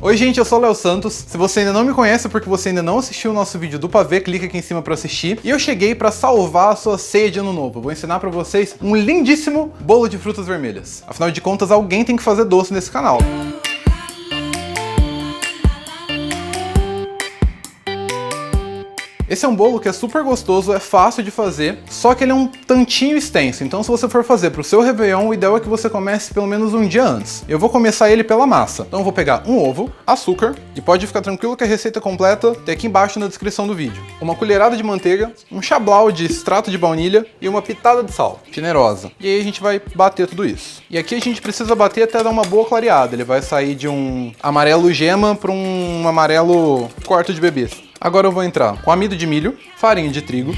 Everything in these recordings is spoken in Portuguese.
Oi gente, eu sou o Léo Santos. Se você ainda não me conhece porque você ainda não assistiu o nosso vídeo do pavê, clica aqui em cima para assistir. E eu cheguei para salvar a sua ceia de ano novo. Eu vou ensinar para vocês um lindíssimo bolo de frutas vermelhas. Afinal de contas, alguém tem que fazer doce nesse canal. Esse é um bolo que é super gostoso, é fácil de fazer, só que ele é um tantinho extenso. Então se você for fazer pro seu Réveillon, o ideal é que você comece pelo menos um dia antes. Eu vou começar ele pela massa. Então eu vou pegar um ovo, açúcar, e pode ficar tranquilo que a receita completa tem aqui embaixo na descrição do vídeo. Uma colherada de manteiga, um chablau de extrato de baunilha e uma pitada de sal, generosa. E aí a gente vai bater tudo isso. E aqui a gente precisa bater até dar uma boa clareada. Ele vai sair de um amarelo gema para um amarelo quarto de bebês. Agora eu vou entrar com amido de milho, farinha de trigo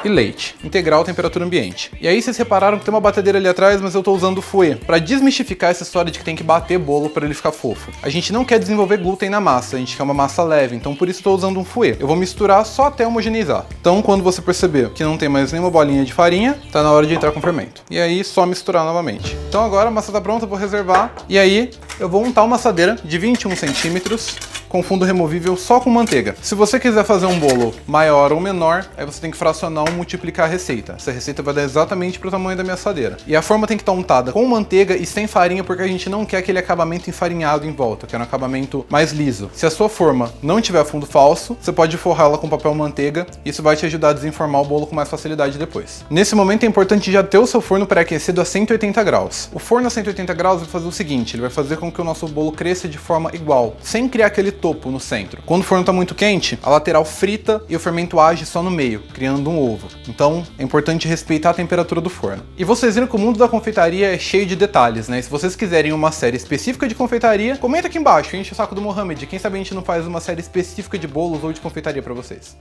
e leite, integral temperatura ambiente. E aí vocês repararam que tem uma batedeira ali atrás, mas eu tô usando o fouet para desmistificar essa história de que tem que bater bolo para ele ficar fofo. A gente não quer desenvolver glúten na massa, a gente quer uma massa leve, então por isso eu tô usando um fouet. Eu vou misturar só até homogeneizar. Então quando você perceber que não tem mais nenhuma bolinha de farinha, tá na hora de entrar com fermento. E aí só misturar novamente. Então agora a massa tá pronta, eu vou reservar. E aí eu vou untar uma assadeira de 21 centímetros com fundo removível só com manteiga. Se você quiser fazer um bolo maior ou menor, aí você tem que fracionar ou multiplicar a receita. Essa receita vai dar exatamente pro tamanho da minha assadeira. E a forma tem que estar untada com manteiga e sem farinha, porque a gente não quer aquele acabamento enfarinhado em volta, quer um acabamento mais liso. Se a sua forma não tiver fundo falso, você pode forrar ela com papel manteiga, isso vai te ajudar a desenformar o bolo com mais facilidade depois. Nesse momento é importante já ter o seu forno pré-aquecido a 180 graus. O forno a 180 graus vai fazer o seguinte, ele vai fazer com que o nosso bolo cresça de forma igual, sem criar aquele topo no centro. Quando o forno está muito quente, a lateral frita e o fermento age só no meio, criando um ovo. Então, é importante respeitar a temperatura do forno. E vocês viram que o mundo da confeitaria é cheio de detalhes, né? Se vocês quiserem uma série específica de confeitaria, comenta aqui embaixo, enche o saco do Mohamed. Quem sabe a gente não faz uma série específica de bolos ou de confeitaria para vocês.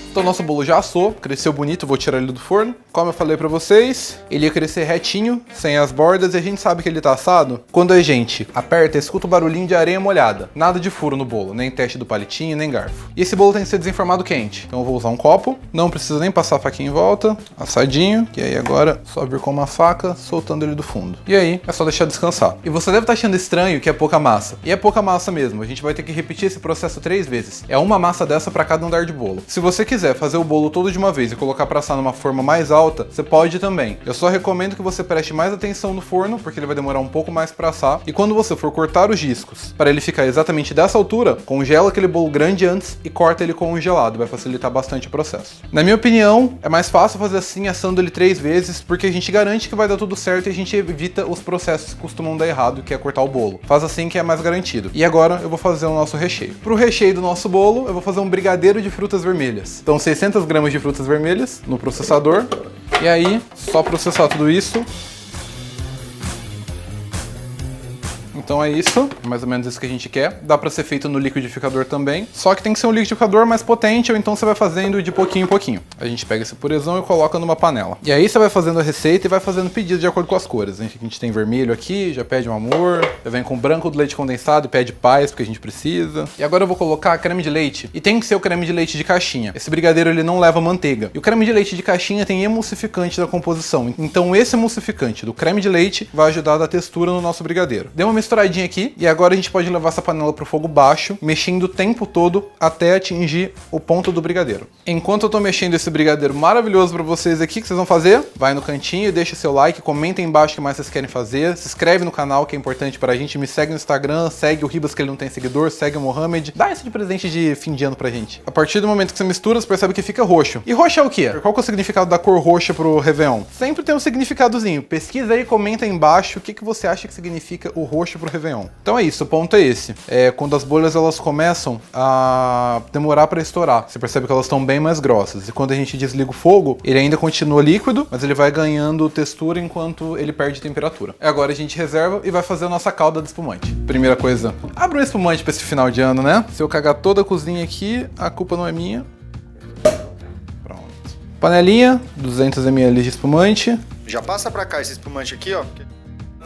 Então nosso bolo já assou, cresceu bonito, vou tirar ele do forno. Como eu falei pra vocês, ele ia crescer retinho, sem as bordas, e a gente sabe que ele tá assado quando a gente aperta, escuta o barulhinho de areia molhada. Nada de furo no bolo, nem teste do palitinho, nem garfo. E esse bolo tem que ser desenformado quente. Então eu vou usar um copo, não precisa nem passar a faquinha em volta, assadinho. E aí agora só vir com uma faca, soltando ele do fundo. E aí é só deixar descansar. E você deve estar achando estranho que é pouca massa. E é pouca massa mesmo, a gente vai ter que repetir esse processo 3 vezes. É uma massa dessa para cada andar de bolo. Se você quiser fazer o bolo todo de uma vez e colocar para assar numa forma mais alta, você pode também. Eu só recomendo que você preste mais atenção no forno, porque ele vai demorar um pouco mais para assar. E quando você for cortar os discos, para ele ficar exatamente dessa altura, congela aquele bolo grande antes e corta ele congelado, vai facilitar bastante o processo. Na minha opinião, é mais fácil fazer assim, assando ele 3 vezes, porque a gente garante que vai dar tudo certo e a gente evita os processos que costumam dar errado, que é cortar o bolo. Faz assim que é mais garantido. E agora eu vou fazer o nosso recheio. Pro recheio do nosso bolo, eu vou fazer um brigadeiro de frutas vermelhas. Então 600 gramas de frutas vermelhas no processador. E aí, só processar tudo isso. Então é isso, mais ou menos isso que a gente quer. Dá pra ser feito no liquidificador também, só que tem que ser um liquidificador mais potente, ou então você vai fazendo de pouquinho em pouquinho. A gente pega esse purezão e coloca numa panela. E aí você vai fazendo a receita e vai fazendo pedido de acordo com as cores. A gente tem vermelho aqui, já pede um amor, já vem com branco do leite condensado e pede paz, porque a gente precisa. E agora eu vou colocar creme de leite, e tem que ser o creme de leite de caixinha. Esse brigadeiro ele não leva manteiga. E o creme de leite de caixinha tem emulsificante da composição. Então esse emulsificante do creme de leite vai ajudar a dar textura no nosso brigadeiro. Dê uma misturadinha aqui, e agora a gente pode levar essa panela pro fogo baixo, mexendo o tempo todo até atingir o ponto do brigadeiro. Enquanto eu tô mexendo esse brigadeiro maravilhoso pra vocês aqui, o que vocês vão fazer? Vai no cantinho e deixa seu like, comenta aí embaixo o que mais vocês querem fazer, se inscreve no canal que é importante pra gente, me segue no Instagram, segue o Ribas que ele não tem seguidor, segue o Mohamed, dá esse de presente de fim de ano pra gente. A partir do momento que você mistura, você percebe que fica roxo. E roxo é o quê? Qual que é o significado da cor roxa pro Réveillon? Sempre tem um significadozinho. Pesquisa aí, comenta aí embaixo o que você acha que significa o roxo pro Réveillon. Então é isso, o ponto é esse. É quando as bolhas elas começam a demorar para estourar. Você percebe que elas estão bem mais grossas. E quando a gente desliga o fogo, ele ainda continua líquido, mas ele vai ganhando textura enquanto ele perde temperatura. Agora a gente reserva e vai fazer a nossa calda de espumante. Primeira coisa, abre um espumante para esse final de ano, né? Se eu cagar toda a cozinha aqui, a culpa não é minha. Pronto. Panelinha, 200 ml de espumante. Já passa pra cá esse espumante aqui, ó.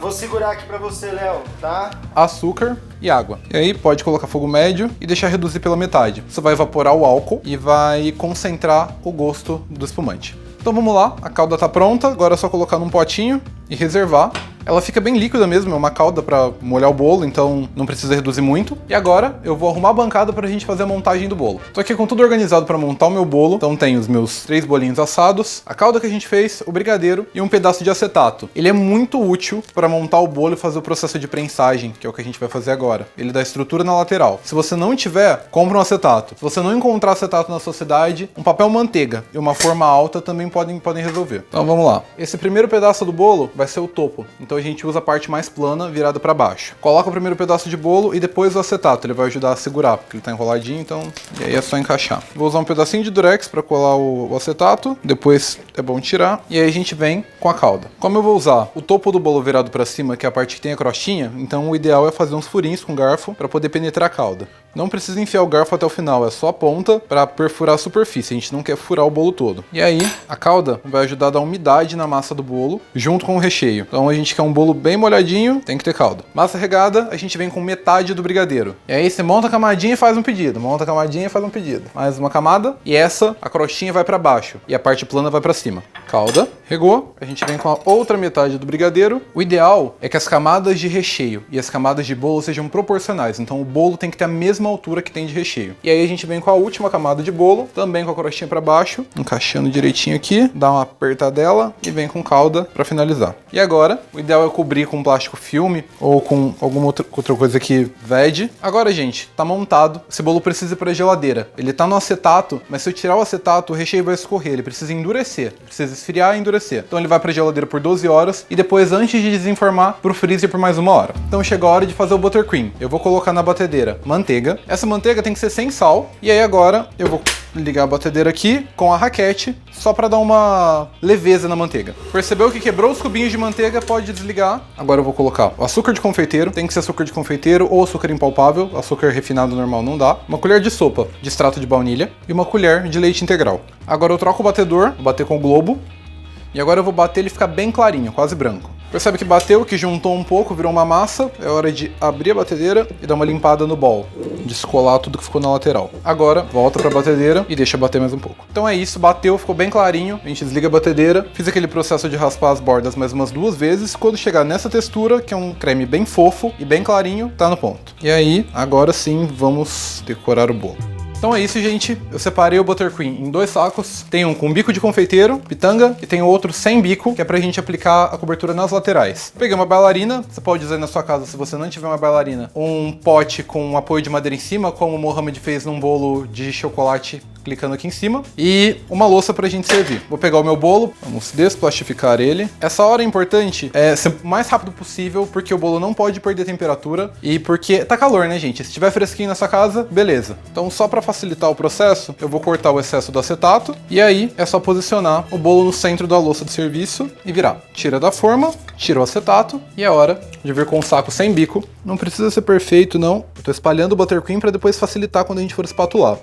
Vou segurar aqui pra você, Léo, tá? Açúcar e água. E aí pode colocar fogo médio e deixar reduzir pela metade. Você vai evaporar o álcool e vai concentrar o gosto do espumante. Então vamos lá, a calda tá pronta, agora é só colocar num potinho e reservar. Ela fica bem líquida mesmo, é uma calda para molhar o bolo, então não precisa reduzir muito. E agora eu vou arrumar a bancada pra gente fazer a montagem do bolo. Tô aqui com tudo organizado para montar o meu bolo, então tem os meus 3 bolinhos assados, a calda que a gente fez, o brigadeiro e um pedaço de acetato. Ele é muito útil para montar o bolo e fazer o processo de prensagem, que é o que a gente vai fazer agora. Ele dá estrutura na lateral. Se você não tiver, compra um acetato. Se você não encontrar acetato na sua cidade, um papel manteiga e uma forma alta também podem resolver. Então vamos lá. Esse primeiro pedaço do bolo vai ser o topo. Então a gente usa a parte mais plana virada para baixo. Coloca o primeiro pedaço de bolo e depois o acetato. Ele vai ajudar a segurar, porque ele tá enroladinho, então e aí é só encaixar. Vou usar um pedacinho de durex para colar o acetato. Depois é bom tirar. E aí a gente vem com a calda. Como eu vou usar o topo do bolo virado para cima, que é a parte que tem a crostinha, então o ideal é fazer uns furinhos com garfo para poder penetrar a calda. Não precisa enfiar o garfo até o final, é só a ponta para perfurar a superfície. A gente não quer furar o bolo todo. E aí, a calda vai ajudar a dar umidade na massa do bolo, junto com o recheio. Então a gente quer um bolo bem molhadinho, tem que ter calda. Massa regada, a gente vem com metade do brigadeiro. E aí você monta a camadinha e faz um pedido. Monta a camadinha e faz um pedido. Mais uma camada, e essa, a crostinha vai para baixo. E a parte plana vai para cima. Calda, regou, a gente vem com a outra metade do brigadeiro. O ideal é que as camadas de recheio e as camadas de bolo sejam proporcionais. Então o bolo tem que ter a mesma altura que tem de recheio. E aí a gente vem com a última camada de bolo, também com a crostinha para baixo, encaixando direitinho aqui, dá uma apertadela e vem com calda para finalizar. E agora, o ideal é cobrir com plástico filme ou com alguma outra coisa que vede. Agora, gente, tá montado. Esse bolo precisa ir para a geladeira. Ele tá no acetato, mas se eu tirar o acetato, o recheio vai escorrer. Ele precisa endurecer, precisa esfriar e endurecer. Então ele vai para a geladeira por 12 horas e depois, antes de desenformar, pro freezer por mais 1 hora. Então chegou a hora de fazer o buttercream. Eu vou colocar na batedeira manteiga. Essa manteiga tem que ser sem sal. E aí agora eu vou ligar a batedeira aqui com a raquete, só para dar uma leveza na manteiga. Percebeu que quebrou os cubinhos de manteiga? Pode desligar. Agora eu vou colocar o açúcar de confeiteiro. Tem que ser açúcar de confeiteiro ou açúcar impalpável. Açúcar refinado normal não dá. Uma colher de sopa de extrato de baunilha e uma colher de leite integral. Agora eu troco o batedor, vou bater com o globo. E agora eu vou bater ele ficar bem clarinho, quase branco. Percebe que bateu, que juntou um pouco, virou uma massa. É hora de abrir a batedeira e dar uma limpada no bowl. Descolar tudo que ficou na lateral. Agora, volta pra batedeira e deixa bater mais um pouco. Então é isso, bateu, ficou bem clarinho. A gente desliga a batedeira. Fiz aquele processo de raspar as bordas mais umas 2 vezes. Quando chegar nessa textura, que é um creme bem fofo e bem clarinho, tá no ponto. E aí, agora sim, vamos decorar o bolo. Então é isso, gente. Eu separei o buttercream em 2 sacos. Tem um com bico de confeiteiro, pitanga, e tem outro sem bico, que é pra gente aplicar a cobertura nas laterais. Peguei uma bailarina, você pode usar na sua casa, se você não tiver uma bailarina, um pote com um apoio de madeira em cima, como o Mohamed fez num bolo de chocolate, clicando aqui em cima, e uma louça pra gente servir. Vou pegar o meu bolo, vamos desplastificar ele. Essa hora é importante ser o mais rápido possível, porque o bolo não pode perder temperatura e porque tá calor, né, gente? Se tiver fresquinho na sua casa, beleza. Então, só pra facilitar o processo, eu vou cortar o excesso do acetato e aí é só posicionar o bolo no centro da louça de serviço e virar. Tira da forma, tira o acetato e é hora de vir com um saco sem bico. Não precisa ser perfeito, não. Eu tô espalhando o buttercream pra depois facilitar quando a gente for espatular.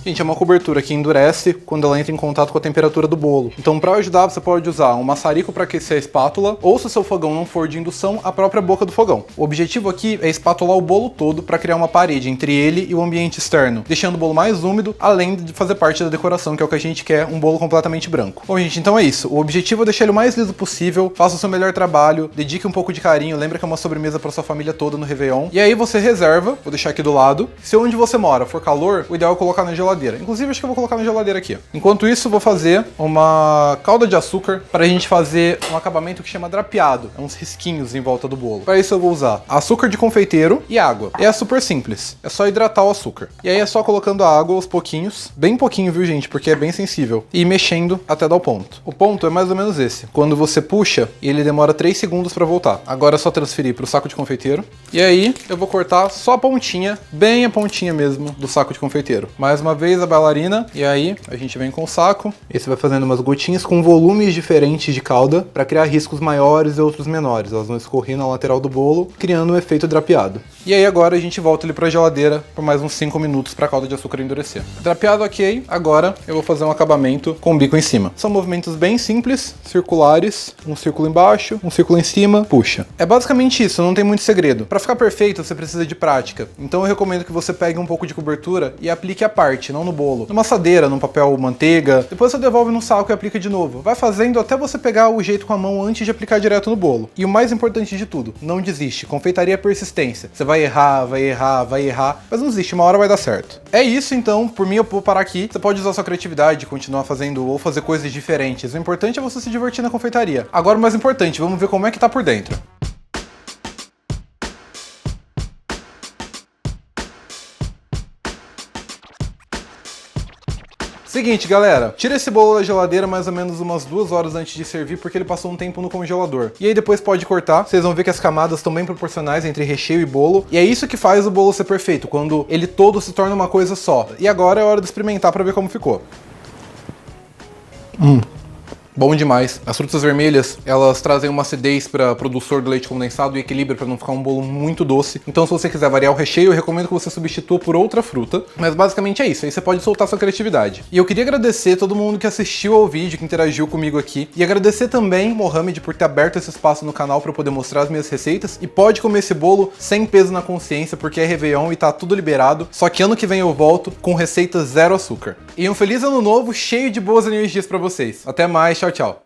Gente, é uma cobertura que endurece quando ela entra em contato com a temperatura do bolo. Então, para ajudar, você pode usar um maçarico para aquecer a espátula, ou se o seu fogão não for de indução, a própria boca do fogão. O objetivo aqui é espatular o bolo todo para criar uma parede entre ele e o ambiente externo, deixando o bolo mais úmido, além de fazer parte da decoração, que é o que a gente quer, um bolo completamente branco. Bom, gente, então é isso. O objetivo é deixar ele o mais liso possível, faça o seu melhor trabalho, dedique um pouco de carinho, lembra que é uma sobremesa para sua família toda no Réveillon. E aí você reserva, vou deixar aqui do lado. Se onde você mora for calor, o ideal é colocar na geladeira. Inclusive, acho que eu vou colocar na geladeira aqui. Enquanto isso, vou fazer uma calda de açúcar para a gente fazer um acabamento que chama drapeado. É uns risquinhos em volta do bolo. Para isso, eu vou usar açúcar de confeiteiro e água. É super simples. É só hidratar o açúcar. E aí é só colocando a água aos pouquinhos. Bem pouquinho, viu, gente? Porque é bem sensível. E mexendo até dar o ponto. O ponto é mais ou menos esse. Quando você puxa, ele demora 3 segundos para voltar. Agora é só transferir para o saco de confeiteiro. E aí, eu vou cortar só a pontinha, bem a pontinha mesmo, do saco de confeiteiro. Mais uma vez, a bailarina, e aí a gente vem com o saco, e você vai fazendo umas gotinhas com volumes diferentes de calda para criar riscos maiores e outros menores. Elas vão escorrer na lateral do bolo, criando um efeito drapeado. E aí agora a gente volta ele para a geladeira por mais uns 5 minutos para a calda de açúcar endurecer. Drapeado ok, agora eu vou fazer um acabamento com o bico em cima. São movimentos bem simples, circulares, um círculo embaixo, um círculo em cima, puxa. É basicamente isso, não tem muito segredo. Para ficar perfeito você precisa de prática, então eu recomendo que você pegue um pouco de cobertura e aplique a parte. leite, não no bolo, numa assadeira, num papel manteiga, depois você devolve no saco e aplica de novo. Vai fazendo até você pegar o jeito com a mão antes de aplicar direto no bolo. E o mais importante de tudo, não desiste. Confeitaria é persistência. Você vai errar, mas não desiste, uma hora vai dar certo. É isso então, por mim eu vou parar aqui. Você pode usar sua criatividade, continuar fazendo ou fazer coisas diferentes. O importante é você se divertir na confeitaria. Agora o mais importante, vamos ver como é que tá por dentro. Seguinte, galera, tira esse bolo da geladeira mais ou menos umas 2 horas antes de servir, porque ele passou um tempo no congelador. E aí depois pode cortar, vocês vão ver que as camadas estão bem proporcionais entre recheio e bolo. E é isso que faz o bolo ser perfeito, quando ele todo se torna uma coisa só. E agora é hora de experimentar para ver como ficou. Bom demais. As frutas vermelhas, elas trazem uma acidez para produtor do leite condensado e equilíbrio para não ficar um bolo muito doce. Então se você quiser variar o recheio, eu recomendo que você substitua por outra fruta. Mas basicamente é isso, aí você pode soltar sua criatividade. E eu queria agradecer todo mundo que assistiu ao vídeo, que interagiu comigo aqui. E agradecer também Mohamed por ter aberto esse espaço no canal para eu poder mostrar as minhas receitas. E pode comer esse bolo sem peso na consciência, porque é Réveillon e tá tudo liberado. Só que ano que vem eu volto com receitas zero açúcar. E um feliz ano novo, cheio de boas energias para vocês. Até mais, tchau, tchau.